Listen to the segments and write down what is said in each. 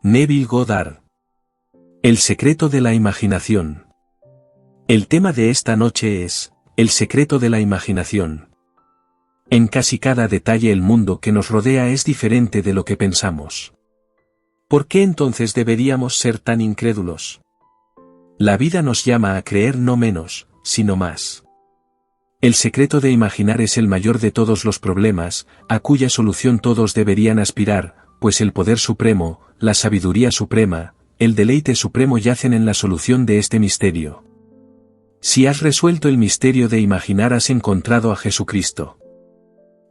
Neville Goddard. El secreto de la imaginación. El tema de esta noche es, el secreto de la imaginación. En casi cada detalle el mundo que nos rodea es diferente de lo que pensamos. ¿Por qué entonces deberíamos ser tan incrédulos? La vida nos llama a creer no menos, sino más. El secreto de imaginar es el mayor de todos los problemas, a cuya solución todos deberían aspirar, pues el poder supremo, la sabiduría suprema, el deleite supremo yacen en la solución de este misterio. Si has resuelto el misterio de imaginar, has encontrado a Jesucristo.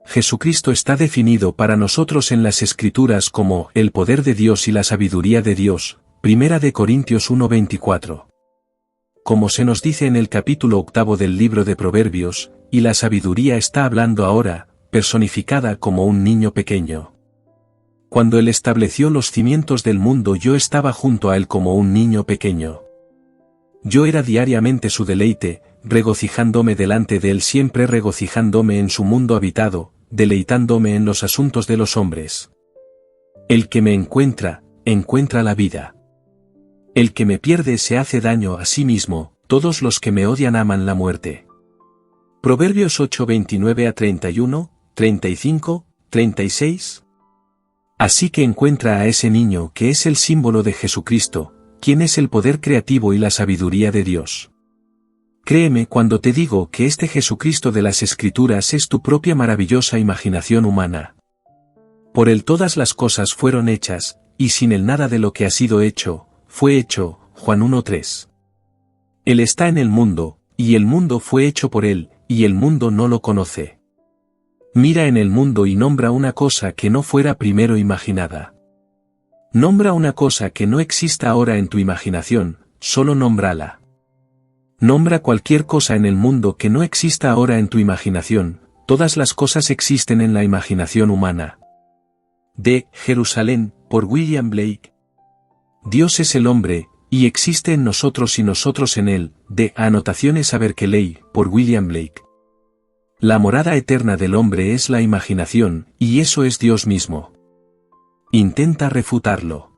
Jesucristo está definido para nosotros en las Escrituras como el poder de Dios y la sabiduría de Dios, 1 Corintios 1:24. Como se nos dice en el capítulo 8 del libro de Proverbios, y la sabiduría está hablando ahora, personificada como un niño pequeño. Cuando Él estableció los cimientos del mundo, yo estaba junto a Él como un niño pequeño. Yo era diariamente su deleite, regocijándome delante de Él, siempre regocijándome en su mundo habitado, deleitándome en los asuntos de los hombres. El que me encuentra, encuentra la vida. El que me pierde se hace daño a sí mismo, todos los que me odian aman la muerte. Proverbios 8:29-31, 35, 36. Así que encuentra a ese niño que es el símbolo de Jesucristo, quien es el poder creativo y la sabiduría de Dios. Créeme cuando te digo que este Jesucristo de las Escrituras es tu propia maravillosa imaginación humana. Por Él todas las cosas fueron hechas, y sin Él nada de lo que ha sido hecho, fue hecho, Juan 1:3. Él está en el mundo, y el mundo fue hecho por Él, y el mundo no lo conoce. Mira en el mundo y nombra una cosa que no fuera primero imaginada. Nombra una cosa que no exista ahora en tu imaginación, solo nómbrala. Nombra cualquier cosa en el mundo que no exista ahora en tu imaginación, todas las cosas existen en la imaginación humana. De Jerusalén, por William Blake. Dios es el hombre, y existe en nosotros y nosotros en él, de Anotaciones a Berkeley, por William Blake. La morada eterna del hombre es la imaginación, y eso es Dios mismo. Intenta refutarlo.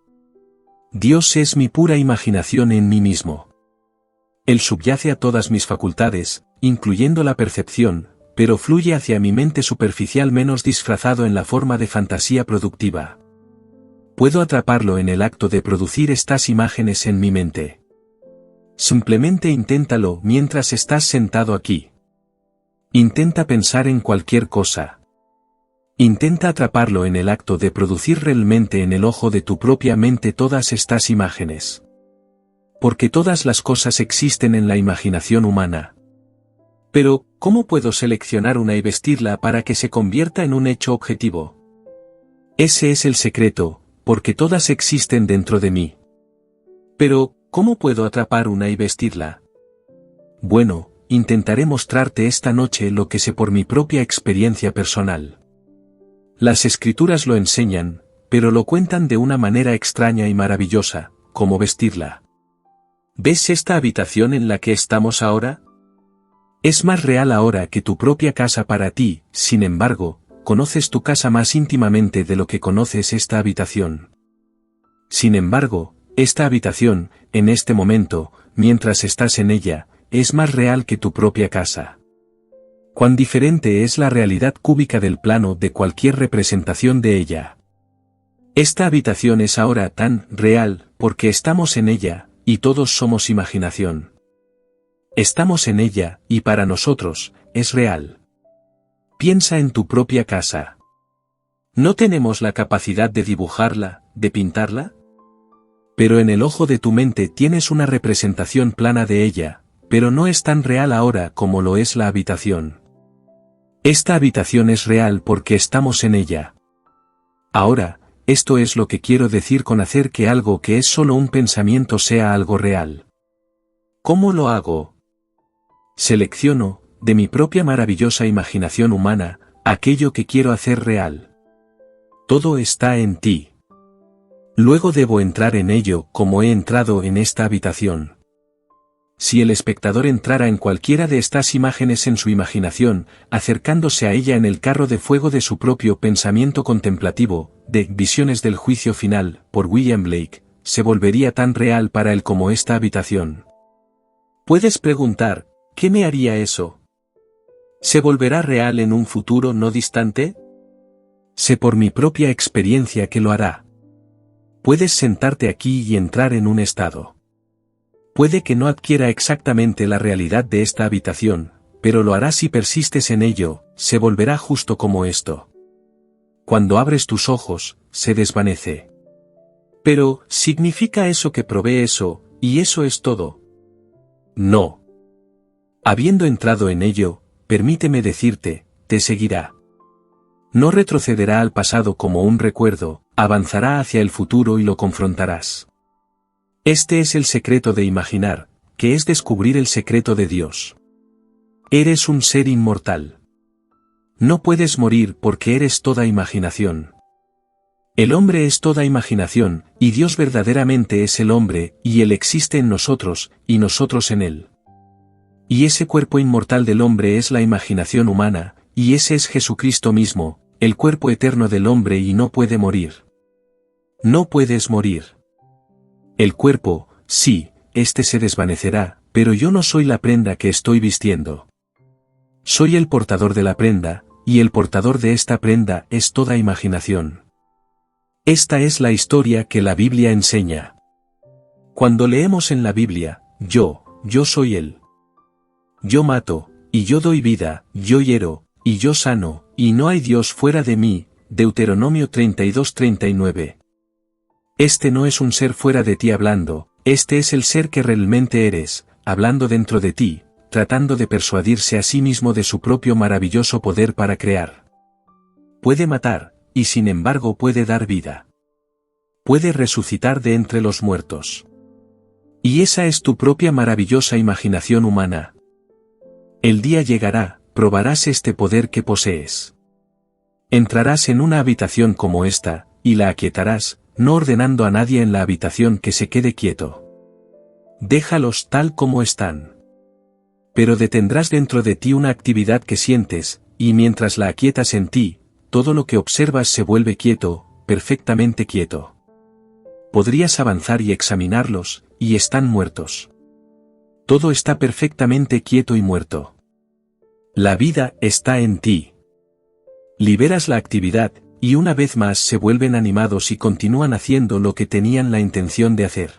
Dios es mi pura imaginación en mí mismo. Él subyace a todas mis facultades, incluyendo la percepción, pero fluye hacia mi mente superficial menos disfrazado en la forma de fantasía productiva. Puedo atraparlo en el acto de producir estas imágenes en mi mente. Simplemente inténtalo mientras estás sentado aquí. Intenta pensar en cualquier cosa. Intenta atraparlo en el acto de producir realmente en el ojo de tu propia mente todas estas imágenes. Porque todas las cosas existen en la imaginación humana. Pero, ¿cómo puedo seleccionar una y vestirla para que se convierta en un hecho objetivo? Ese es el secreto, porque todas existen dentro de mí. Pero, ¿cómo puedo atrapar una y vestirla? Bueno, intentaré mostrarte esta noche lo que sé por mi propia experiencia personal. Las Escrituras lo enseñan, pero lo cuentan de una manera extraña y maravillosa, como vestirla. ¿Ves esta habitación en la que estamos ahora? Es más real ahora que tu propia casa para ti, sin embargo, conoces tu casa más íntimamente de lo que conoces esta habitación. Sin embargo, esta habitación, en este momento, mientras estás en ella, es más real que tu propia casa. Cuán diferente es la realidad cúbica del plano de cualquier representación de ella. Esta habitación es ahora tan real, porque estamos en ella, y todos somos imaginación. Estamos en ella, y para nosotros, es real. Piensa en tu propia casa. ¿No tenemos la capacidad de dibujarla, de pintarla? Pero en el ojo de tu mente tienes una representación plana de ella, pero no es tan real ahora como lo es la habitación. Esta habitación es real porque estamos en ella. Ahora, esto es lo que quiero decir con hacer que algo que es solo un pensamiento sea algo real. ¿Cómo lo hago? Selecciono, de mi propia maravillosa imaginación humana, aquello que quiero hacer real. Todo está en ti. Luego debo entrar en ello como he entrado en esta habitación. Si el espectador entrara en cualquiera de estas imágenes en su imaginación, acercándose a ella en el carro de fuego de su propio pensamiento contemplativo, de Visiones del Juicio Final, por William Blake, se volvería tan real para él como esta habitación. Puedes preguntar, ¿qué me haría eso? ¿Se volverá real en un futuro no distante? Sé por mi propia experiencia que lo hará. Puedes sentarte aquí y entrar en un estado. Puede que no adquiera exactamente la realidad de esta habitación, pero lo hará si persistes en ello, se volverá justo como esto. Cuando abres tus ojos, se desvanece. Pero, ¿significa eso que provee eso, y eso es todo? No. Habiendo entrado en ello, permíteme decirte, te seguirá. No retrocederá al pasado como un recuerdo, avanzará hacia el futuro y lo confrontarás. Este es el secreto de imaginar, que es descubrir el secreto de Dios. Eres un ser inmortal. No puedes morir porque eres toda imaginación. El hombre es toda imaginación, y Dios verdaderamente es el hombre, y Él existe en nosotros, y nosotros en Él. Y ese cuerpo inmortal del hombre es la imaginación humana, y ese es Jesucristo mismo, el cuerpo eterno del hombre y no puede morir. No puedes morir. El cuerpo, sí, este se desvanecerá, pero yo no soy la prenda que estoy vistiendo. Soy el portador de la prenda, y el portador de esta prenda es toda imaginación. Esta es la historia que la Biblia enseña. Cuando leemos en la Biblia, yo soy Él. Yo mato, y yo doy vida, yo hiero, y yo sano, y no hay Dios fuera de mí, Deuteronomio 32:39. Este no es un ser fuera de ti hablando, este es el ser que realmente eres, hablando dentro de ti, tratando de persuadirse a sí mismo de su propio maravilloso poder para crear. Puede matar, y sin embargo puede dar vida. Puede resucitar de entre los muertos. Y esa es tu propia maravillosa imaginación humana. El día llegará, probarás este poder que posees. Entrarás en una habitación como esta, y la aquietarás, no ordenando a nadie en la habitación que se quede quieto. Déjalos tal como están. Pero detendrás dentro de ti una actividad que sientes, y mientras la aquietas en ti, todo lo que observas se vuelve quieto, perfectamente quieto. Podrías avanzar y examinarlos, y están muertos. Todo está perfectamente quieto y muerto. La vida está en ti. Liberas la actividad, y una vez más se vuelven animados y continúan haciendo lo que tenían la intención de hacer.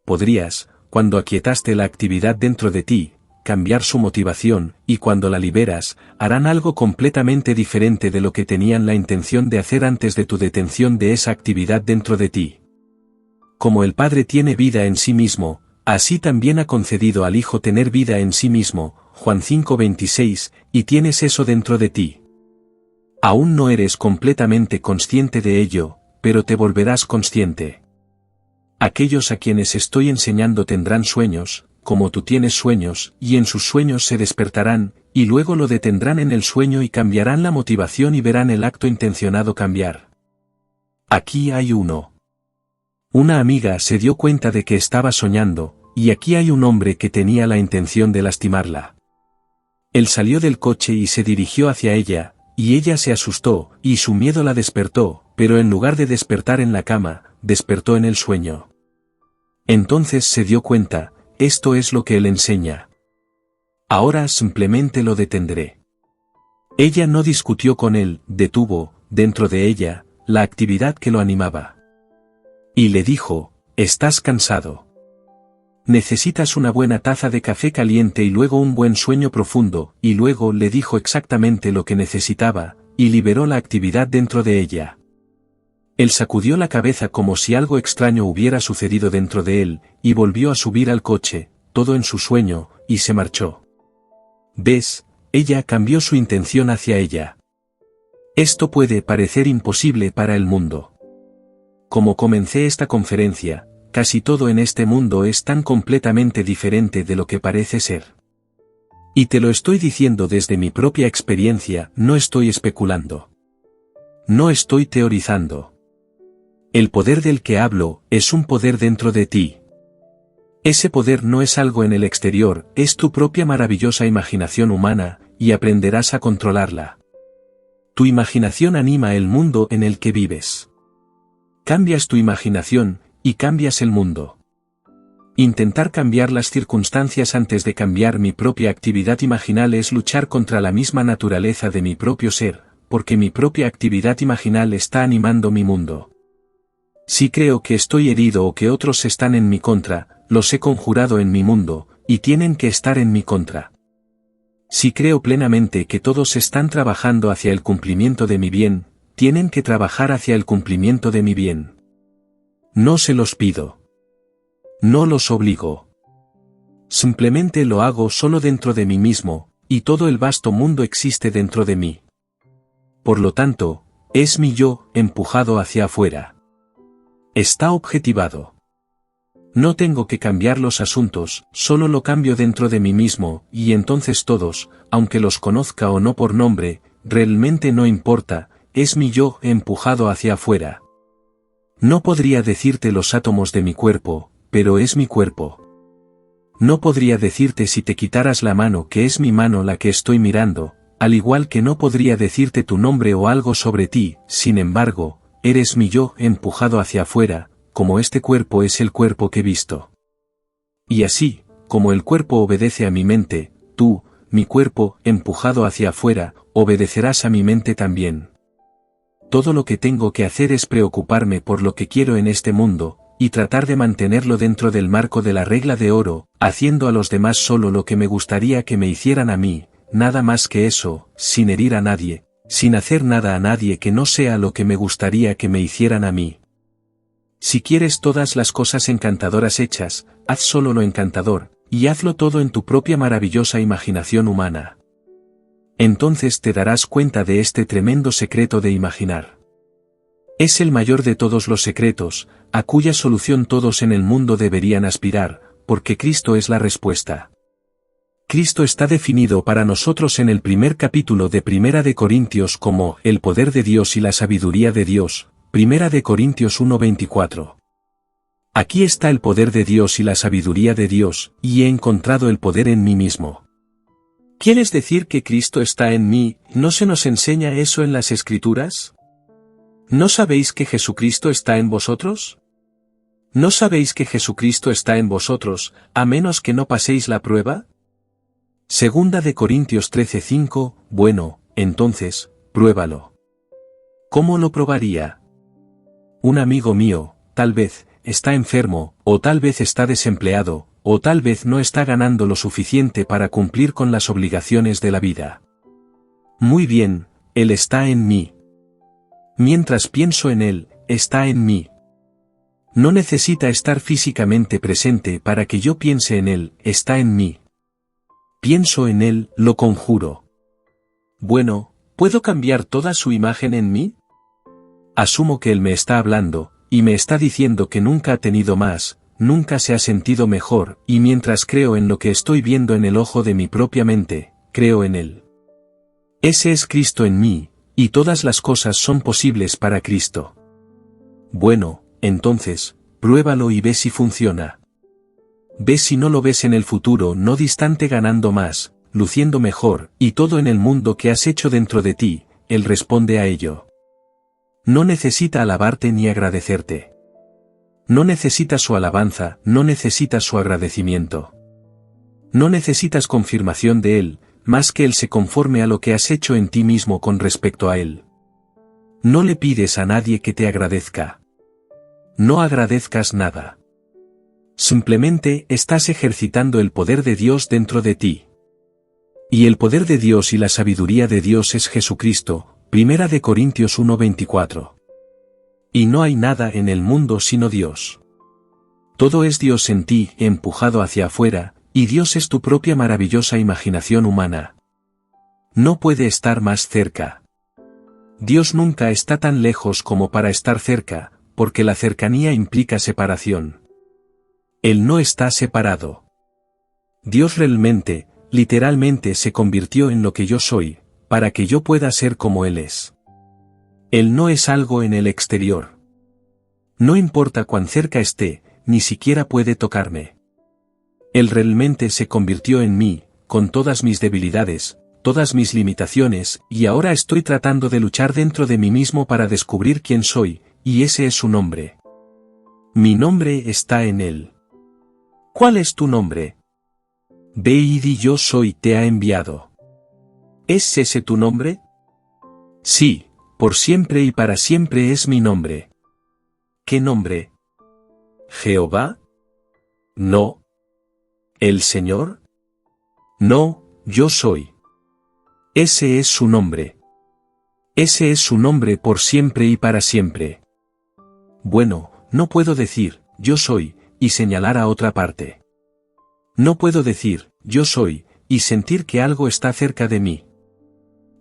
Podrías, cuando aquietaste la actividad dentro de ti, cambiar su motivación, y cuando la liberas, harán algo completamente diferente de lo que tenían la intención de hacer antes de tu detención de esa actividad dentro de ti. Como el Padre tiene vida en sí mismo, así también ha concedido al Hijo tener vida en sí mismo, Juan 5:26, y tienes eso dentro de ti. Aún no eres completamente consciente de ello, pero te volverás consciente. Aquellos a quienes estoy enseñando tendrán sueños, como tú tienes sueños, y en sus sueños se despertarán, y luego lo detendrán en el sueño y cambiarán la motivación y verán el acto intencionado cambiar. Aquí hay uno. Una amiga se dio cuenta de que estaba soñando, y aquí hay un hombre que tenía la intención de lastimarla. Él salió del coche y se dirigió hacia ella, y ella se asustó, y su miedo la despertó, pero en lugar de despertar en la cama, despertó en el sueño. Entonces se dio cuenta, esto es lo que él enseña. Ahora simplemente lo detendré. Ella no discutió con él, detuvo, dentro de ella, la actividad que lo animaba. Y le dijo, estás cansado. Necesitas una buena taza de café caliente y luego un buen sueño profundo, y luego le dijo exactamente lo que necesitaba, y liberó la actividad dentro de ella. Él sacudió la cabeza como si algo extraño hubiera sucedido dentro de él, y volvió a subir al coche, todo en su sueño, y se marchó. ¿Ves? Ella cambió su intención hacia ella. Esto puede parecer imposible para el mundo. Como comencé esta conferencia, casi todo en este mundo es tan completamente diferente de lo que parece ser. Y te lo estoy diciendo desde mi propia experiencia, no estoy especulando. No estoy teorizando. El poder del que hablo es un poder dentro de ti. Ese poder no es algo en el exterior, es tu propia maravillosa imaginación humana, y aprenderás a controlarla. Tu imaginación anima el mundo en el que vives. Cambias tu imaginación, y cambias el mundo. Intentar cambiar las circunstancias antes de cambiar mi propia actividad imaginal es luchar contra la misma naturaleza de mi propio ser, porque mi propia actividad imaginal está animando mi mundo. Si creo que estoy herido o que otros están en mi contra, los he conjurado en mi mundo, y tienen que estar en mi contra. Si creo plenamente que todos están trabajando hacia el cumplimiento de mi bien, tienen que trabajar hacia el cumplimiento de mi bien. No se los pido. No los obligo. Simplemente lo hago solo dentro de mí mismo, y todo el vasto mundo existe dentro de mí. Por lo tanto, es mi yo empujado hacia afuera. Está objetivado. No tengo que cambiar los asuntos, solo lo cambio dentro de mí mismo, y entonces todos, aunque los conozca o no por nombre, realmente no importa, es mi yo empujado hacia afuera. No podría decirte los átomos de mi cuerpo, pero es mi cuerpo. No podría decirte si te quitaras la mano que es mi mano la que estoy mirando, al igual que no podría decirte tu nombre o algo sobre ti, sin embargo, eres mi yo empujado hacia afuera, como este cuerpo es el cuerpo que he visto. Y así, como el cuerpo obedece a mi mente, tú, mi cuerpo empujado hacia afuera, obedecerás a mi mente también. Todo lo que tengo que hacer es preocuparme por lo que quiero en este mundo, y tratar de mantenerlo dentro del marco de la regla de oro, haciendo a los demás solo lo que me gustaría que me hicieran a mí, nada más que eso, sin herir a nadie, sin hacer nada a nadie que no sea lo que me gustaría que me hicieran a mí. Si quieres todas las cosas encantadoras hechas, haz solo lo encantador, y hazlo todo en tu propia maravillosa imaginación humana. Entonces te darás cuenta de este tremendo secreto de imaginar. Es el mayor de todos los secretos, a cuya solución todos en el mundo deberían aspirar, porque Cristo es la respuesta. Cristo está definido para nosotros en el primer capítulo de Primera de Corintios como el poder de Dios y la sabiduría de Dios, Primera de Corintios 1:24. Aquí está el poder de Dios y la sabiduría de Dios, y he encontrado el poder en mí mismo. ¿Quieres decir que Cristo está en mí? ¿No se nos enseña eso en las Escrituras? ¿No sabéis que Jesucristo está en vosotros? ¿No sabéis que Jesucristo está en vosotros, a menos que no paséis la prueba? Segunda de Corintios 13:5, bueno, entonces, pruébalo. ¿Cómo lo probaría? Un amigo mío, tal vez, está enfermo, o tal vez está desempleado, o tal vez no está ganando lo suficiente para cumplir con las obligaciones de la vida. Muy bien, Él está en mí. Mientras pienso en Él, está en mí. No necesita estar físicamente presente para que yo piense en Él, está en mí. Pienso en Él, lo conjuro. Bueno, ¿puedo cambiar toda su imagen en mí? Asumo que Él me está hablando, y me está diciendo que nunca ha tenido más, nunca se ha sentido mejor, y mientras creo en lo que estoy viendo en el ojo de mi propia mente, creo en Él. Ese es Cristo en mí, y todas las cosas son posibles para Cristo. Bueno, entonces, pruébalo y ve si funciona. Ve si no lo ves en el futuro no distante ganando más, luciendo mejor, y todo en el mundo que has hecho dentro de ti, Él responde a ello. No necesita alabarte ni agradecerte. No necesitas su alabanza, no necesitas su agradecimiento. No necesitas confirmación de Él, más que Él se conforme a lo que has hecho en ti mismo con respecto a Él. No le pides a nadie que te agradezca. No agradezcas nada. Simplemente estás ejercitando el poder de Dios dentro de ti. Y el poder de Dios y la sabiduría de Dios es Jesucristo, Primera de Corintios 1:24. Y no hay nada en el mundo sino Dios. Todo es Dios en ti, empujado hacia afuera, y Dios es tu propia maravillosa imaginación humana. No puede estar más cerca. Dios nunca está tan lejos como para estar cerca, porque la cercanía implica separación. Él no está separado. Dios realmente, literalmente se convirtió en lo que yo soy, para que yo pueda ser como Él es. Él no es algo en el exterior. No importa cuán cerca esté, ni siquiera puede tocarme. Él realmente se convirtió en mí, con todas mis debilidades, todas mis limitaciones, y ahora estoy tratando de luchar dentro de mí mismo para descubrir quién soy, y ese es su nombre. Mi nombre está en él. ¿Cuál es tu nombre? Ve y di yo soy te ha enviado. ¿Es ese tu nombre? Sí, por siempre y para siempre es mi nombre. ¿Qué nombre? ¿Jehová? No. ¿El Señor? No, yo soy. Ese es su nombre. Ese es su nombre por siempre y para siempre. Bueno, no puedo decir, yo soy, y señalar a otra parte. No puedo decir, yo soy, y sentir que algo está cerca de mí.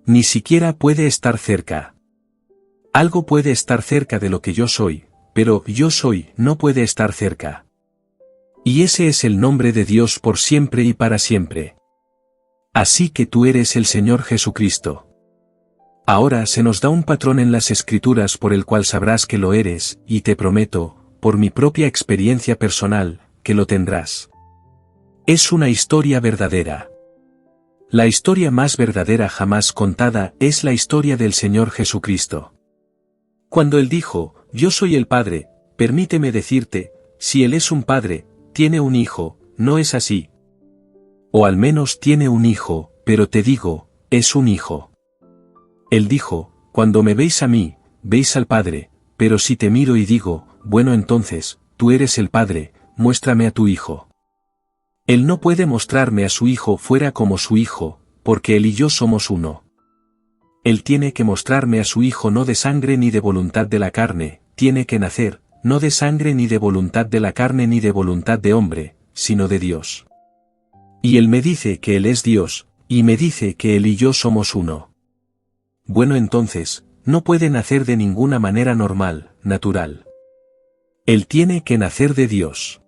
Ni siquiera puede estar cerca. Algo puede estar cerca de lo que yo soy, pero yo soy no puede estar cerca. Y ese es el nombre de Dios por siempre y para siempre. Así que tú eres el Señor Jesucristo. Ahora se nos da un patrón en las Escrituras por el cual sabrás que lo eres, y te prometo, por mi propia experiencia personal, que lo tendrás. Es una historia verdadera. La historia más verdadera jamás contada es la historia del Señor Jesucristo. Cuando Él dijo, yo soy el Padre, permíteme decirte, si Él es un Padre, tiene un Hijo, no es así. O al menos tiene un Hijo, pero te digo, es un Hijo. Él dijo, cuando me veis a mí, veis al Padre, pero si te miro y digo, bueno entonces, tú eres el Padre, muéstrame a tu Hijo. Él no puede mostrarme a su Hijo fuera como su Hijo, porque Él y yo somos uno. Él tiene que mostrarme a su Hijo no de sangre ni de voluntad de la carne, tiene que nacer, no de sangre ni de voluntad de la carne ni de voluntad de hombre, sino de Dios. Y Él me dice que Él es Dios, y me dice que Él y yo somos uno. Bueno entonces, no puede nacer de ninguna manera normal, natural. Él tiene que nacer de Dios.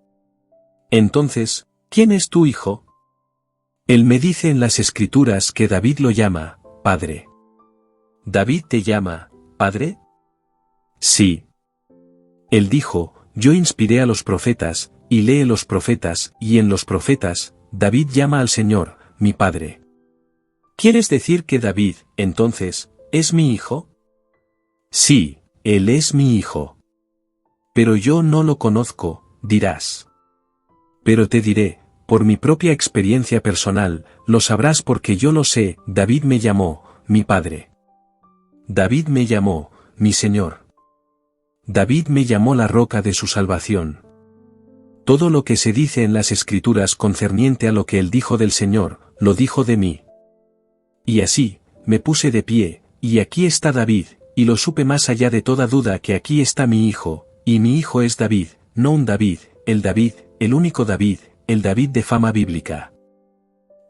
Entonces, ¿quién es tu Hijo? Él me dice en las Escrituras que David lo llama, Padre. ¿David te llama, Padre? Sí. Él dijo, yo inspiré a los profetas, y lee los profetas, y en los profetas, David llama al Señor, mi Padre. ¿Quieres decir que David, entonces, es mi hijo? Sí, él es mi hijo. Pero yo no lo conozco, dirás. Pero te diré, por mi propia experiencia personal, lo sabrás porque yo lo sé, David me llamó, mi Padre. David me llamó, mi Señor. David me llamó la roca de su salvación. Todo lo que se dice en las Escrituras concerniente a lo que él dijo del Señor, lo dijo de mí. Y así, me puse de pie, y aquí está David, y lo supe más allá de toda duda que aquí está mi hijo, y mi hijo es David, no un David, el único David, el David de fama bíblica.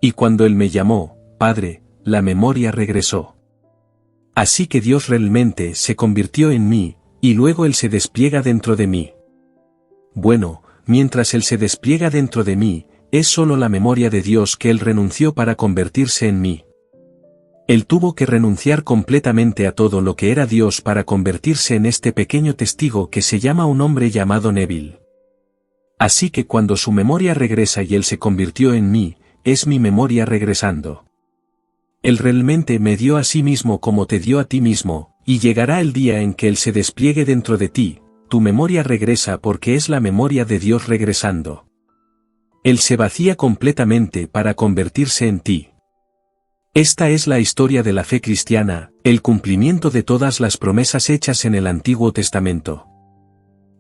Y cuando él me llamó, Padre, la memoria regresó. Así que Dios realmente se convirtió en mí, y luego Él se despliega dentro de mí. Bueno, mientras Él se despliega dentro de mí, es solo la memoria de Dios que Él renunció para convertirse en mí. Él tuvo que renunciar completamente a todo lo que era Dios para convertirse en este pequeño testigo que se llama un hombre llamado Neville. Así que cuando su memoria regresa y Él se convirtió en mí, es mi memoria regresando. Él realmente me dio a sí mismo como te dio a ti mismo, y llegará el día en que Él se despliegue dentro de ti, tu memoria regresa porque es la memoria de Dios regresando. Él se vacía completamente para convertirse en ti. Esta es la historia de la fe cristiana, el cumplimiento de todas las promesas hechas en el Antiguo Testamento.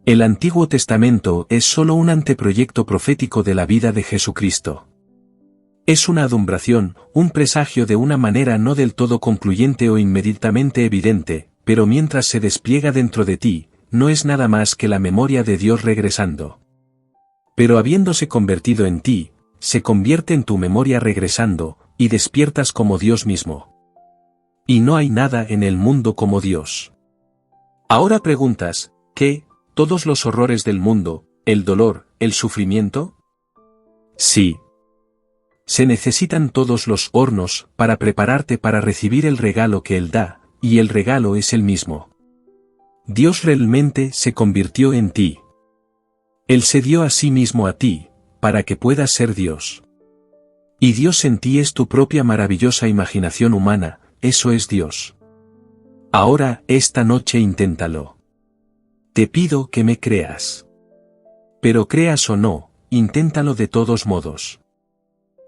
El Antiguo Testamento es solo un anteproyecto profético de la vida de Jesucristo. Es una adumbración, un presagio de una manera no del todo concluyente o inmediatamente evidente, pero mientras se despliega dentro de ti, no es nada más que la memoria de Dios regresando. Pero habiéndose convertido en ti, se convierte en tu memoria regresando, y despiertas como Dios mismo. Y no hay nada en el mundo como Dios. Ahora preguntas, ¿qué? ¿Todos los horrores del mundo, el dolor, el sufrimiento? Sí. Se necesitan todos los hornos para prepararte para recibir el regalo que Él da, y el regalo es el mismo. Dios realmente se convirtió en ti. Él se dio a sí mismo a ti, para que puedas ser Dios. Y Dios en ti es tu propia maravillosa imaginación humana, eso es Dios. Ahora, esta noche inténtalo. Te pido que me creas. Pero creas o no, inténtalo de todos modos.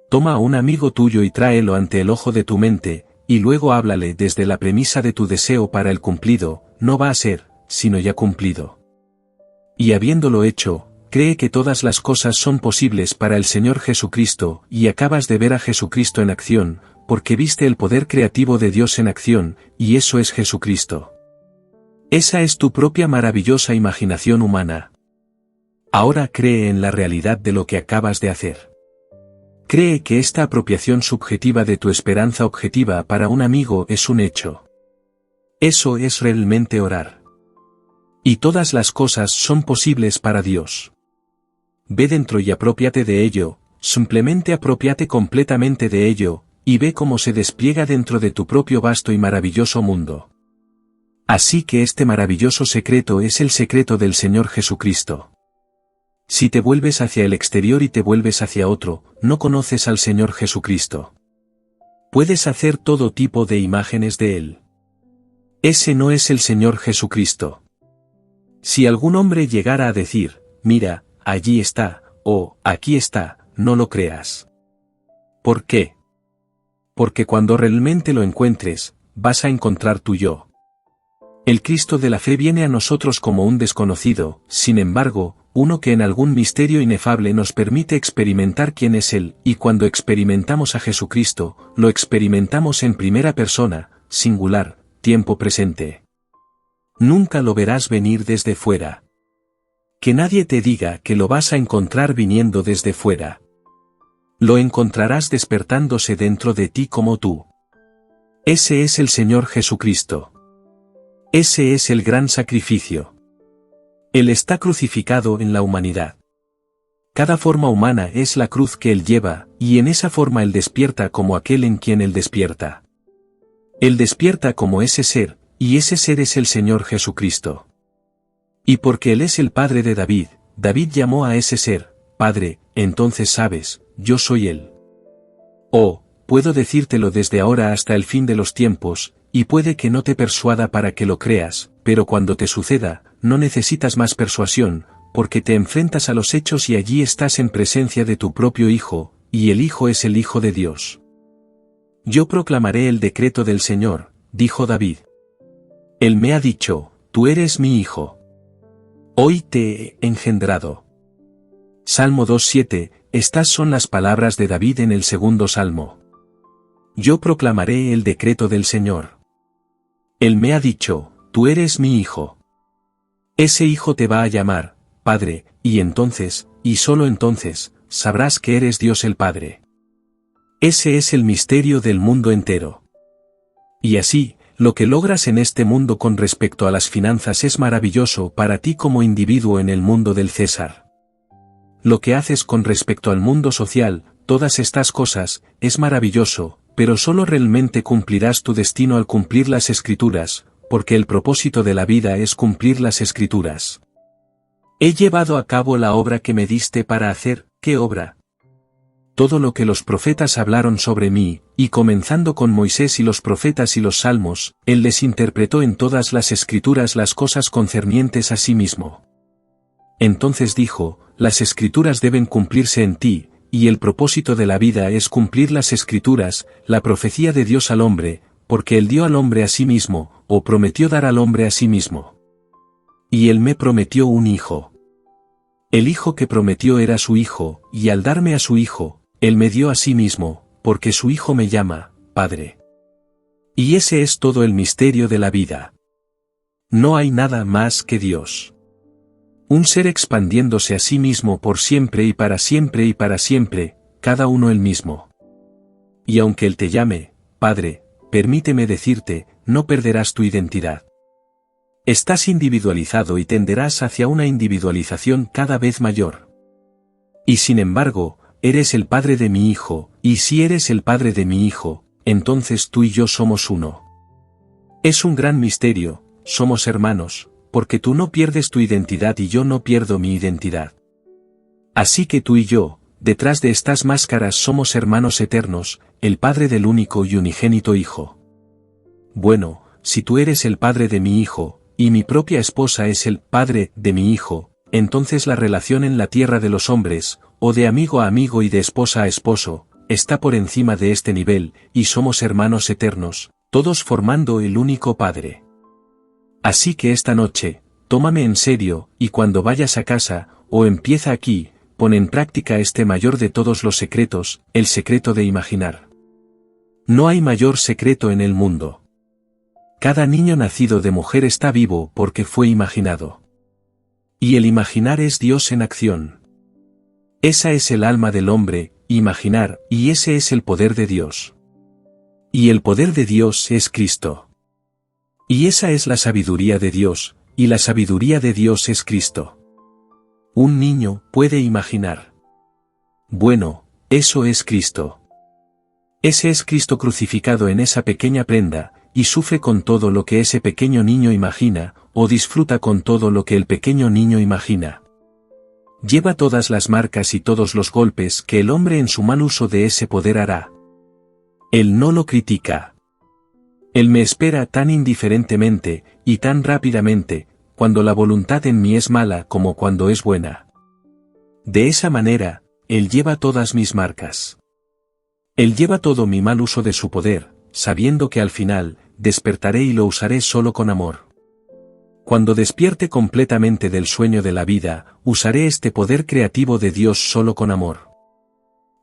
Toma a un amigo tuyo y tráelo ante el ojo de tu mente, y luego háblale desde la premisa de tu deseo para el cumplido, no va a ser, sino ya cumplido. Y habiéndolo hecho, cree que todas las cosas son posibles para el Señor Jesucristo, y acabas de ver a Jesucristo en acción, porque viste el poder creativo de Dios en acción, y eso es Jesucristo. Esa es tu propia maravillosa imaginación humana. Ahora cree en la realidad de lo que acabas de hacer. Cree que esta apropiación subjetiva de tu esperanza objetiva para un amigo es un hecho. Eso es realmente orar. Y todas las cosas son posibles para Dios. Ve dentro y apropiate de ello, simplemente apropiate completamente de ello, y ve cómo se despliega dentro de tu propio vasto y maravilloso mundo. Así que este maravilloso secreto es el secreto del Señor Jesucristo. Si te vuelves hacia el exterior y te vuelves hacia otro, no conoces al Señor Jesucristo. Puedes hacer todo tipo de imágenes de Él. Ese no es el Señor Jesucristo. Si algún hombre llegara a decir, mira, allí está, o aquí está, no lo creas. ¿Por qué? Porque cuando realmente lo encuentres, vas a encontrar tu yo. El Cristo de la fe viene a nosotros como un desconocido, sin embargo, uno que en algún misterio inefable nos permite experimentar quién es Él, y cuando experimentamos a Jesucristo, lo experimentamos en primera persona, singular, tiempo presente. Nunca lo verás venir desde fuera. Que nadie te diga que lo vas a encontrar viniendo desde fuera. Lo encontrarás despertándose dentro de ti como tú. Ese es el Señor Jesucristo. Ese es el gran sacrificio. Él está crucificado en la humanidad. Cada forma humana es la cruz que Él lleva, y en esa forma Él despierta como aquel en quien Él despierta. Él despierta como ese ser, y ese ser es el Señor Jesucristo. Y porque Él es el Padre de David, David llamó a ese ser, Padre, entonces sabes, yo soy Él. Oh, puedo decírtelo desde ahora hasta el fin de los tiempos, y puede que no te persuada para que lo creas, pero cuando te suceda, no necesitas más persuasión, porque te enfrentas a los hechos y allí estás en presencia de tu propio Hijo, y el Hijo es el Hijo de Dios. Yo proclamaré el decreto del Señor, dijo David. Él me ha dicho, tú eres mi Hijo. Hoy te he engendrado. Salmo 2:7, estas son las palabras de David en el segundo salmo. Yo proclamaré el decreto del Señor. Él me ha dicho, tú eres mi Hijo. Ese Hijo te va a llamar, Padre, y entonces, y solo entonces, sabrás que eres Dios el Padre. Ese es el misterio del mundo entero. Y así, lo que logras en este mundo con respecto a las finanzas es maravilloso para ti como individuo en el mundo del César. Lo que haces con respecto al mundo social, todas estas cosas, es maravilloso, pero solo realmente cumplirás tu destino al cumplir las Escrituras, porque el propósito de la vida es cumplir las Escrituras. He llevado a cabo la obra que me diste para hacer, ¿qué obra? Todo lo que los profetas hablaron sobre mí, y comenzando con Moisés y los profetas y los salmos, él les interpretó en todas las Escrituras las cosas concernientes a sí mismo. Entonces dijo, las Escrituras deben cumplirse en ti, y el propósito de la vida es cumplir las Escrituras, la profecía de Dios al hombre, porque él dio al hombre a sí mismo, o prometió dar al hombre a sí mismo. Y él me prometió un hijo. El hijo que prometió era su hijo, y al darme a su hijo, él me dio a sí mismo, porque su hijo me llama, Padre. Y ese es todo el misterio de la vida. No hay nada más que Dios. Un ser expandiéndose a sí mismo por siempre y para siempre y para siempre, cada uno el mismo. Y aunque Él te llame, Padre, permíteme decirte, no perderás tu identidad. Estás individualizado y tenderás hacia una individualización cada vez mayor. Y sin embargo, eres el Padre de mi Hijo, y si eres el Padre de mi Hijo, entonces tú y yo somos uno. Es un gran misterio, somos hermanos, porque tú no pierdes tu identidad y yo no pierdo mi identidad. Así que tú y yo, detrás de estas máscaras somos hermanos eternos, el Padre del único y unigénito Hijo. Bueno, si tú eres el padre de mi hijo, y mi propia esposa es el padre de mi hijo, entonces la relación en la tierra de los hombres, o de amigo a amigo y de esposa a esposo, está por encima de este nivel, y somos hermanos eternos, todos formando el único Padre. Así que esta noche, tómame en serio, y cuando vayas a casa, o empieza aquí, pon en práctica este mayor de todos los secretos, el secreto de imaginar. No hay mayor secreto en el mundo. Cada niño nacido de mujer está vivo porque fue imaginado. Y el imaginar es Dios en acción. Esa es el alma del hombre, imaginar, y ese es el poder de Dios. Y el poder de Dios es Cristo. Y esa es la sabiduría de Dios, y la sabiduría de Dios es Cristo. Un niño puede imaginar. Bueno, eso es Cristo. Ese es Cristo crucificado en esa pequeña prenda, y sufre con todo lo que ese pequeño niño imagina, o disfruta con todo lo que el pequeño niño imagina. Lleva todas las marcas y todos los golpes que el hombre en su mal uso de ese poder hará. Él no lo critica. Él me espera tan indiferentemente, y tan rápidamente, cuando la voluntad en mí es mala como cuando es buena. De esa manera, Él lleva todas mis marcas. Él lleva todo mi mal uso de su poder, sabiendo que al final, despertaré y lo usaré solo con amor. Cuando despierte completamente del sueño de la vida, usaré este poder creativo de Dios solo con amor.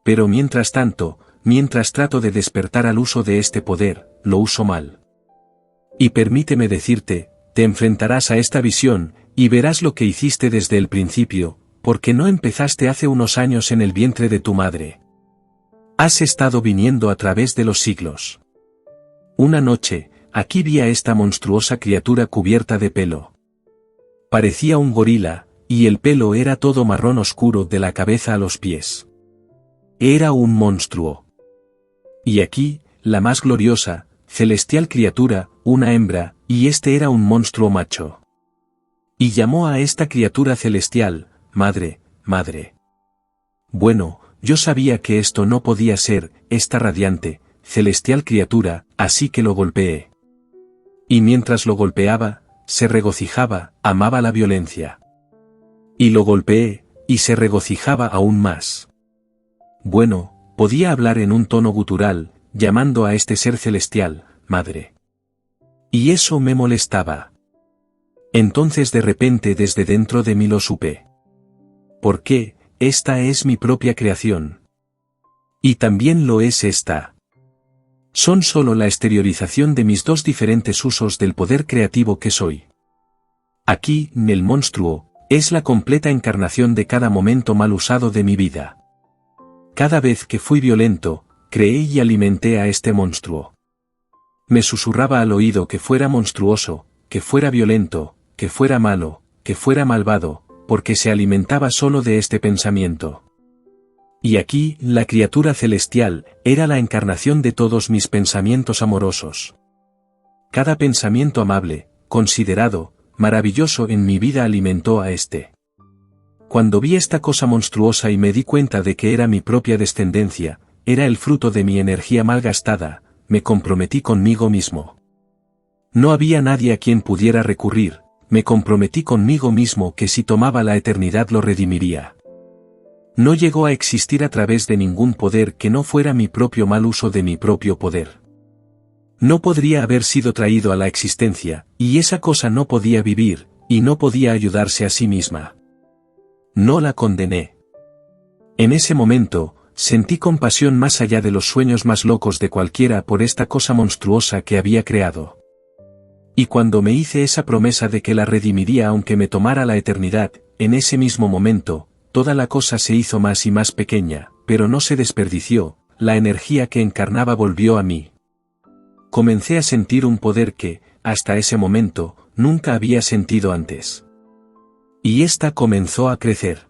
Pero mientras tanto, mientras trato de despertar al uso de este poder, lo uso mal. Y permíteme decirte, te enfrentarás a esta visión, y verás lo que hiciste desde el principio, porque no empezaste hace unos años en el vientre de tu madre. Has estado viniendo a través de los siglos. Una noche, aquí vi a esta monstruosa criatura cubierta de pelo. Parecía un gorila, y el pelo era todo marrón oscuro de la cabeza a los pies. Era un monstruo. Y aquí, la más gloriosa, celestial criatura, una hembra, y este era un monstruo macho. Y llamó a esta criatura celestial, madre, madre. Bueno, yo sabía que esto no podía ser, esta radiante, celestial criatura, así que lo golpeé. Y mientras lo golpeaba, se regocijaba, amaba la violencia. Y lo golpeé, y se regocijaba aún más. Bueno, podía hablar en un tono gutural, llamando a este ser celestial, madre. Y eso me molestaba. Entonces de repente desde dentro de mí lo supe. ¿Por qué? Esta es mi propia creación. Y también lo es esta. Son solo la exteriorización de mis dos diferentes usos del poder creativo que soy. Aquí, el monstruo, es la completa encarnación de cada momento mal usado de mi vida. Cada vez que fui violento, creé y alimenté a este monstruo. Me susurraba al oído que fuera monstruoso, que fuera violento, que fuera malo, que fuera malvado, porque se alimentaba solo de este pensamiento. Y aquí, la criatura celestial, era la encarnación de todos mis pensamientos amorosos. Cada pensamiento amable, considerado, maravilloso en mi vida alimentó a este. Cuando vi esta cosa monstruosa y me di cuenta de que era mi propia descendencia, era el fruto de mi energía malgastada, me comprometí conmigo mismo. No había nadie a quien pudiera recurrir, me comprometí conmigo mismo que si tomaba la eternidad lo redimiría. No llegó a existir a través de ningún poder que no fuera mi propio mal uso de mi propio poder. No podría haber sido traído a la existencia, y esa cosa no podía vivir, y no podía ayudarse a sí misma. No la condené. En ese momento, sentí compasión más allá de los sueños más locos de cualquiera por esta cosa monstruosa que había creado. Y cuando me hice esa promesa de que la redimiría aunque me tomara la eternidad, en ese mismo momento, toda la cosa se hizo más y más pequeña, pero no se desperdició, la energía que encarnaba volvió a mí. Comencé a sentir un poder que, hasta ese momento, nunca había sentido antes. Y ésta comenzó a crecer.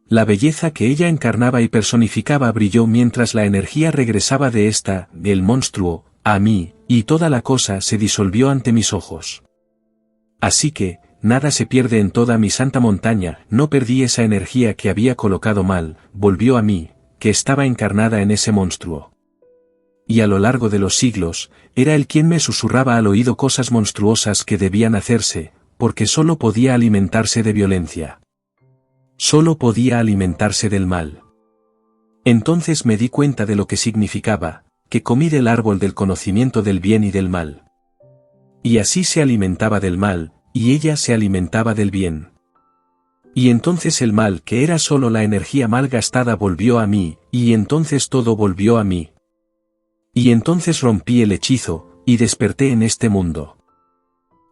La belleza que ella encarnaba y personificaba brilló mientras la energía regresaba de del monstruo, a mí, y toda la cosa se disolvió ante mis ojos. Así que, nada se pierde en toda mi santa montaña, no perdí esa energía que había colocado mal, volvió a mí, que estaba encarnada en ese monstruo. Y a lo largo de los siglos, era él quien me susurraba al oído cosas monstruosas que debían hacerse, porque solo podía alimentarse de violencia. Solo podía alimentarse del mal. Entonces me di cuenta de lo que significaba, que comí del árbol del conocimiento del bien y del mal. Y así se alimentaba del mal, y ella se alimentaba del bien. Y entonces el mal, que era solo la energía mal gastada, volvió a mí, y entonces todo volvió a mí. Y entonces rompí el hechizo, y desperté en este mundo.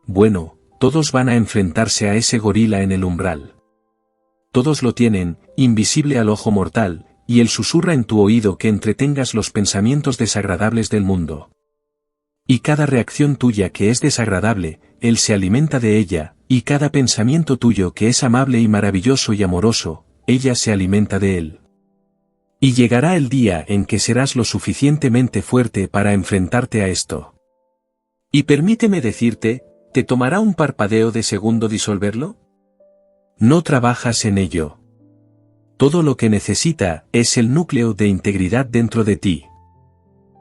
Bueno, todos van a enfrentarse a ese gorila en el umbral. Todos lo tienen, invisible al ojo mortal, y él susurra en tu oído que entretengas los pensamientos desagradables del mundo. Y cada reacción tuya que es desagradable, él se alimenta de ella, y cada pensamiento tuyo que es amable y maravilloso y amoroso, ella se alimenta de él. Y llegará el día en que serás lo suficientemente fuerte para enfrentarte a esto. Y permíteme decirte, ¿te tomará un parpadeo de segundo disolverlo? No trabajas en ello. Todo lo que necesita es el núcleo de integridad dentro de ti.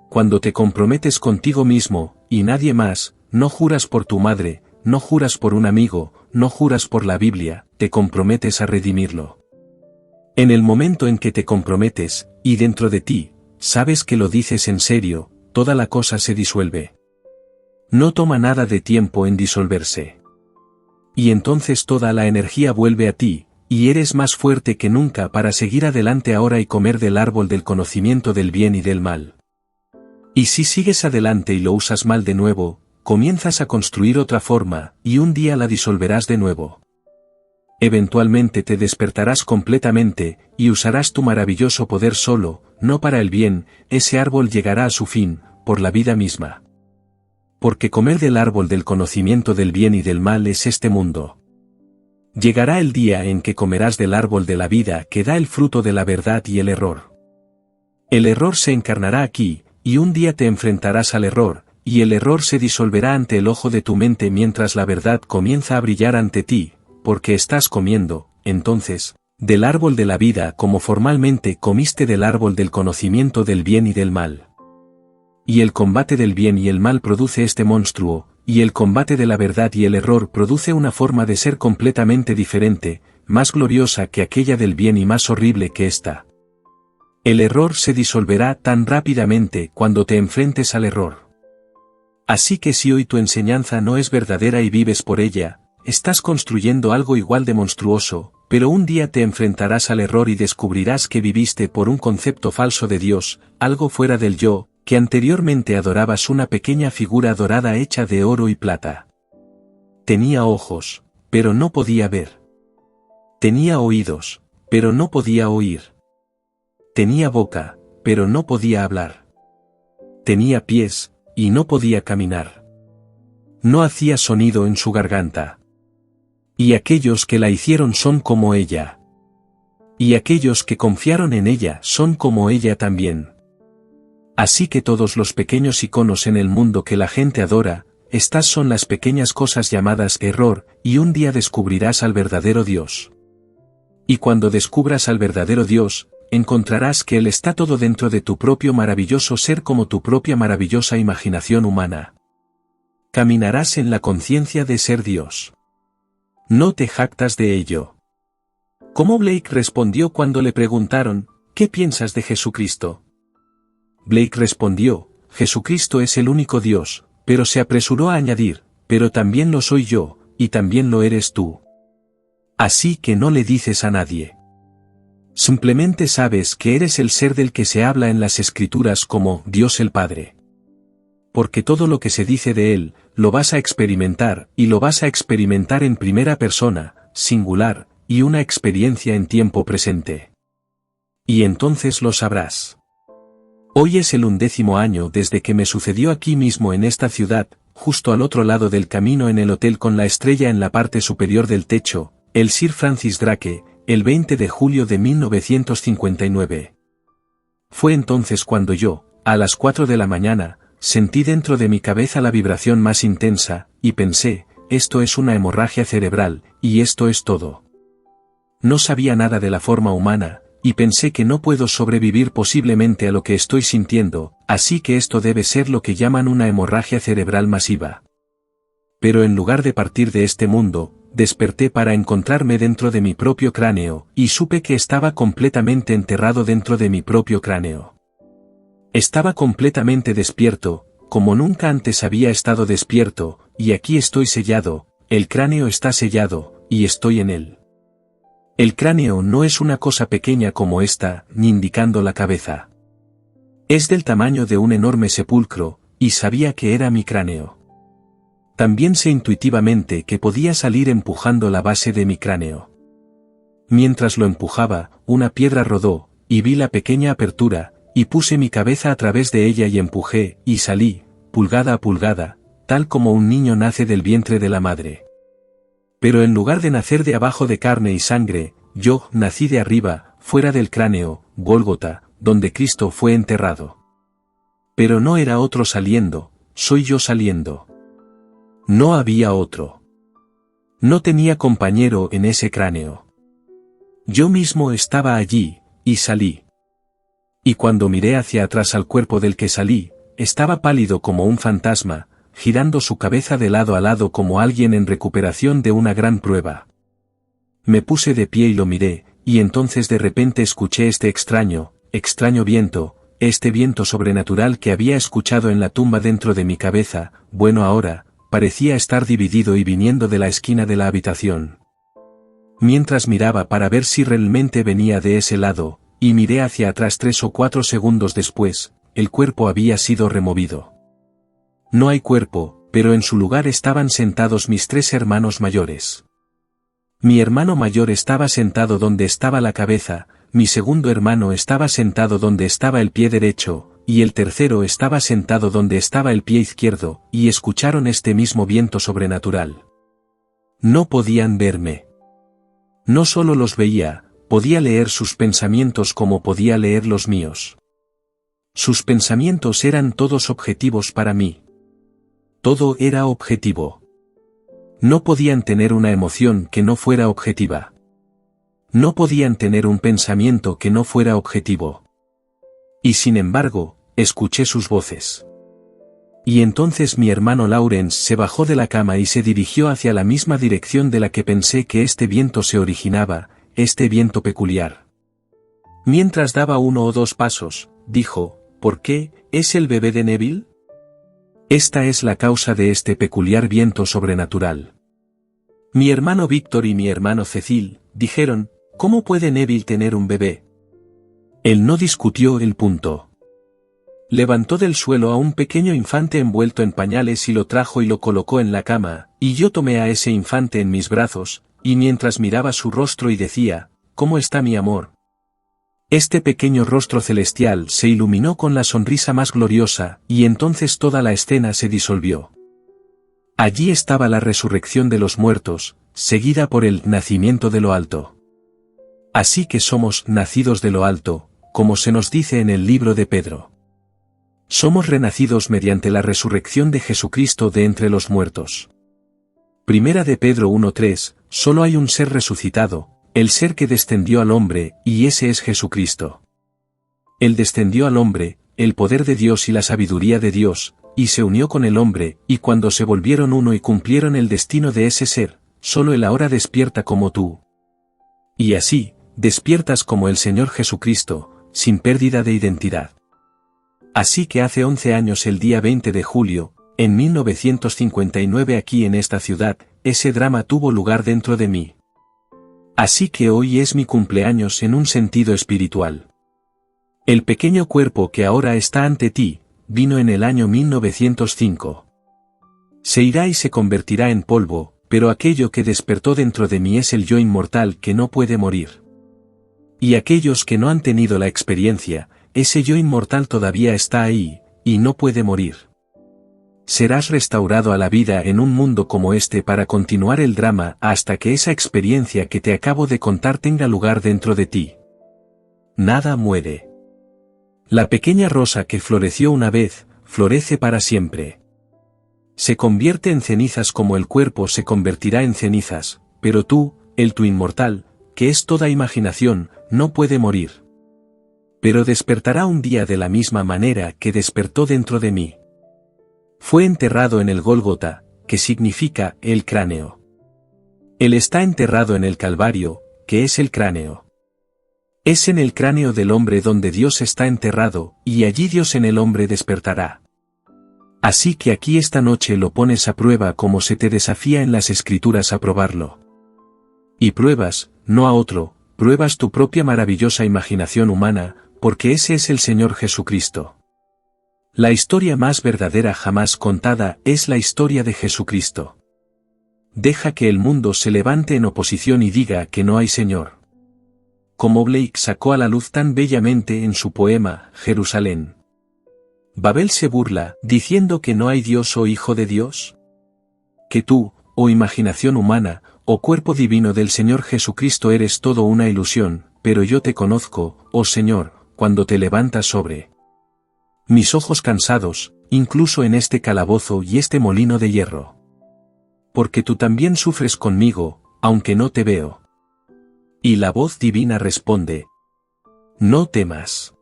Cuando te comprometes contigo mismo, y nadie más, no juras por tu madre, no juras por un amigo, no juras por la Biblia, te comprometes a redimirlo. En el momento en que te comprometes, y dentro de ti, sabes que lo dices en serio, toda la cosa se disuelve. No toma nada de tiempo en disolverse. Y entonces toda la energía vuelve a ti, y eres más fuerte que nunca para seguir adelante ahora y comer del árbol del conocimiento del bien y del mal. Y si sigues adelante y lo usas mal de nuevo, comienzas a construir otra forma, y un día la disolverás de nuevo. Eventualmente te despertarás completamente, y usarás tu maravilloso poder solo, no para el bien, ese árbol llegará a su fin, por la vida misma. Porque comer del árbol del conocimiento del bien y del mal es este mundo. Llegará el día en que comerás del árbol de la vida que da el fruto de la verdad y el error. El error se encarnará aquí, y un día te enfrentarás al error, y el error se disolverá ante el ojo de tu mente mientras la verdad comienza a brillar ante ti, porque estás comiendo, entonces, del árbol de la vida como formalmente comiste del árbol del conocimiento del bien y del mal. Y el combate del bien y el mal produce este monstruo, y el combate de la verdad y el error produce una forma de ser completamente diferente, más gloriosa que aquella del bien y más horrible que esta. El error se disolverá tan rápidamente cuando te enfrentes al error. Así que si hoy tu enseñanza no es verdadera y vives por ella, estás construyendo algo igual de monstruoso, pero un día te enfrentarás al error y descubrirás que viviste por un concepto falso de Dios, algo fuera del yo, que anteriormente adorabas una pequeña figura dorada hecha de oro y plata. Tenía ojos, pero no podía ver. Tenía oídos, pero no podía oír. Tenía boca, pero no podía hablar. Tenía pies, y no podía caminar. No hacía sonido en su garganta. Y aquellos que la hicieron son como ella. Y aquellos que confiaron en ella son como ella también. Así que todos los pequeños iconos en el mundo que la gente adora, estas son las pequeñas cosas llamadas error, y un día descubrirás al verdadero Dios. Y cuando descubras al verdadero Dios, encontrarás que Él está todo dentro de tu propio maravilloso ser como tu propia maravillosa imaginación humana. Caminarás en la conciencia de ser Dios. No te jactas de ello. ¿Cómo Blake respondió cuando le preguntaron, ¿qué piensas de Jesucristo? Blake respondió, Jesucristo es el único Dios, pero se apresuró a añadir, pero también lo soy yo, y también lo eres tú. Así que no le dices a nadie. Simplemente sabes que eres el ser del que se habla en las Escrituras como Dios el Padre. Porque todo lo que se dice de Él, lo vas a experimentar, y lo vas a experimentar en primera persona, singular, y una experiencia en tiempo presente. Y entonces lo sabrás. Hoy es el 11º año desde que me sucedió aquí mismo en esta ciudad, justo al otro lado del camino en el hotel con la estrella en la parte superior del techo, el Sir Francis Drake, el 20 de julio de 1959. Fue entonces cuando yo, a las 4 de la mañana, sentí dentro de mi cabeza la vibración más intensa, y pensé, esto es una hemorragia cerebral, y esto es todo. No sabía nada de la forma humana, y pensé que no puedo sobrevivir posiblemente a lo que estoy sintiendo, así que esto debe ser lo que llaman una hemorragia cerebral masiva. Pero en lugar de partir de este mundo, desperté para encontrarme dentro de mi propio cráneo, y supe que estaba completamente enterrado dentro de mi propio cráneo. Estaba completamente despierto, como nunca antes había estado despierto, y aquí estoy sellado, el cráneo está sellado, y estoy en él. El cráneo no es una cosa pequeña como esta, ni indicando la cabeza. Es del tamaño de un enorme sepulcro, y sabía que era mi cráneo. También sé intuitivamente que podía salir empujando la base de mi cráneo. Mientras lo empujaba, una piedra rodó, y vi la pequeña apertura, y puse mi cabeza a través de ella y empujé, y salí, pulgada a pulgada, tal como un niño nace del vientre de la madre. Pero en lugar de nacer de abajo de carne y sangre, yo nací de arriba, fuera del cráneo, Gólgota, donde Cristo fue enterrado. Pero no era otro saliendo, soy yo saliendo. No había otro. No tenía compañero en ese cráneo. Yo mismo estaba allí, y salí. Y cuando miré hacia atrás al cuerpo del que salí, estaba pálido como un fantasma, girando su cabeza de lado a lado como alguien en recuperación de una gran prueba. Me puse de pie y lo miré, y entonces de repente escuché este extraño viento, este viento sobrenatural que había escuchado en la tumba dentro de mi cabeza, bueno ahora, parecía estar dividido y viniendo de la esquina de la habitación. Mientras miraba para ver si realmente venía de ese lado, y miré hacia atrás 3 o 4 segundos después, el cuerpo había sido removido. No hay cuerpo, pero en su lugar estaban sentados mis 3 hermanos mayores. Mi hermano mayor estaba sentado donde estaba la cabeza, mi segundo hermano estaba sentado donde estaba el pie derecho, y el tercero estaba sentado donde estaba el pie izquierdo, y escucharon este mismo viento sobrenatural. No podían verme. No solo los veía, podía leer sus pensamientos como podía leer los míos. Sus pensamientos eran todos objetivos para mí. Todo era objetivo. No podían tener una emoción que no fuera objetiva. No podían tener un pensamiento que no fuera objetivo. Y sin embargo, escuché sus voces. Y entonces mi hermano Lawrence se bajó de la cama y se dirigió hacia la misma dirección de la que pensé que este viento se originaba, este viento peculiar. Mientras daba 1 o 2 pasos, dijo, ¿por qué? ¿Es el bebé de Neville? Esta es la causa de este peculiar viento sobrenatural. Mi hermano Víctor y mi hermano Cecil, dijeron, ¿cómo puede Neville tener un bebé? Él no discutió el punto. Levantó del suelo a un pequeño infante envuelto en pañales y lo trajo y lo colocó en la cama, y yo tomé a ese infante en mis brazos, y mientras miraba su rostro y decía, ¿cómo está mi amor? Este pequeño rostro celestial se iluminó con la sonrisa más gloriosa, y entonces toda la escena se disolvió. Allí estaba la resurrección de los muertos, seguida por el nacimiento de lo alto. Así que somos nacidos de lo alto, como se nos dice en el libro de Pedro. Somos renacidos mediante la resurrección de Jesucristo de entre los muertos. Primera de Pedro 1:3, solo hay un ser resucitado, el ser que descendió al hombre, y ese es Jesucristo. Él descendió al hombre, el poder de Dios y la sabiduría de Dios, y se unió con el hombre, y cuando se volvieron uno y cumplieron el destino de ese ser, solo él ahora despierta como tú. Y así, despiertas como el Señor Jesucristo, sin pérdida de identidad. Así que hace 11 años el día 20 de julio, en 1959 aquí en esta ciudad, ese drama tuvo lugar dentro de mí. Así que hoy es mi cumpleaños en un sentido espiritual. El pequeño cuerpo que ahora está ante ti, vino en el año 1905. Se irá y se convertirá en polvo, pero aquello que despertó dentro de mí es el yo inmortal que no puede morir. Y aquellos que no han tenido la experiencia, ese yo inmortal todavía está ahí, y no puede morir. Serás restaurado a la vida en un mundo como este para continuar el drama hasta que esa experiencia que te acabo de contar tenga lugar dentro de ti. Nada muere. La pequeña rosa que floreció una vez, florece para siempre. Se convierte en cenizas como el cuerpo se convertirá en cenizas, pero tú, el tú inmortal, que es toda imaginación, no puede morir. Pero despertará un día de la misma manera que despertó dentro de mí. Fue enterrado en el Gólgota, que significa el cráneo. Él está enterrado en el Calvario, que es el cráneo. Es en el cráneo del hombre donde Dios está enterrado, y allí Dios en el hombre despertará. Así que aquí esta noche lo pones a prueba como se te desafía en las Escrituras a probarlo. Y pruebas, no a otro, pruebas tu propia maravillosa imaginación humana, porque ese es el Señor Jesucristo. La historia más verdadera jamás contada es la historia de Jesucristo. Deja que el mundo se levante en oposición y diga que no hay Señor. Como Blake sacó a la luz tan bellamente en su poema, Jerusalén. Babel se burla, diciendo que no hay Dios o Hijo de Dios. Que tú, oh imaginación humana, oh cuerpo divino del Señor Jesucristo eres todo una ilusión, pero yo te conozco, oh Señor, cuando te levantas sobre mis ojos cansados, incluso en este calabozo y este molino de hierro. Porque tú también sufres conmigo, aunque no te veo. Y la voz divina responde: no temas.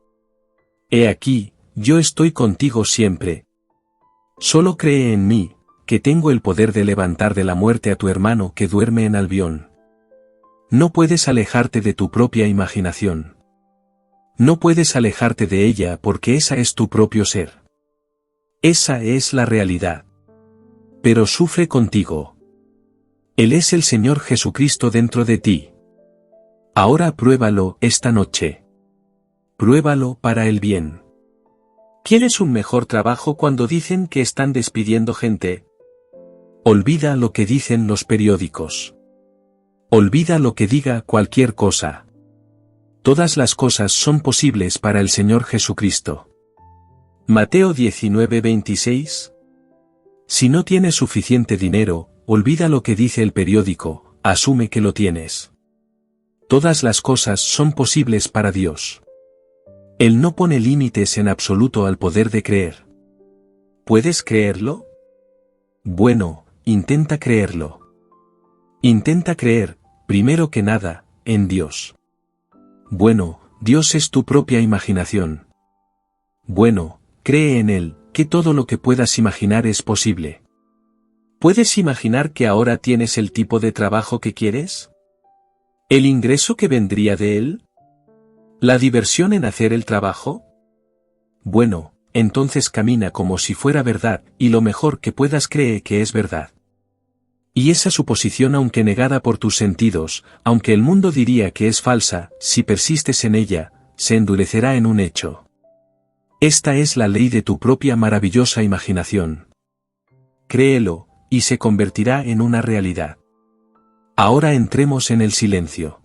He aquí, yo estoy contigo siempre. Solo cree en mí, que tengo el poder de levantar de la muerte a tu hermano que duerme en Albión. No puedes alejarte de tu propia imaginación. No puedes alejarte de ella porque esa es tu propio ser. Esa es la realidad. Pero sufre contigo. Él es el Señor Jesucristo dentro de ti. Ahora pruébalo esta noche. Pruébalo para el bien. ¿Quieres un mejor trabajo cuando dicen que están despidiendo gente? Olvida lo que dicen los periódicos. Olvida lo que diga cualquier cosa. Todas las cosas son posibles para el Señor Jesucristo. Mateo 19:26. Si no tienes suficiente dinero, olvida lo que dice el periódico, asume que lo tienes. Todas las cosas son posibles para Dios. Él no pone límites en absoluto al poder de creer. ¿Puedes creerlo? Bueno, intenta creerlo. Intenta creer, primero que nada, en Dios. Bueno, Dios es tu propia imaginación. Bueno, cree en Él, que todo lo que puedas imaginar es posible. ¿Puedes imaginar que ahora tienes el tipo de trabajo que quieres? ¿El ingreso que vendría de él? ¿La diversión en hacer el trabajo? Bueno, entonces camina como si fuera verdad, y lo mejor que puedas cree que es verdad. Y esa suposición, aunque negada por tus sentidos, aunque el mundo diría que es falsa, si persistes en ella, se endurecerá en un hecho. Esta es la ley de tu propia maravillosa imaginación. Créelo, y se convertirá en una realidad. Ahora entremos en el silencio.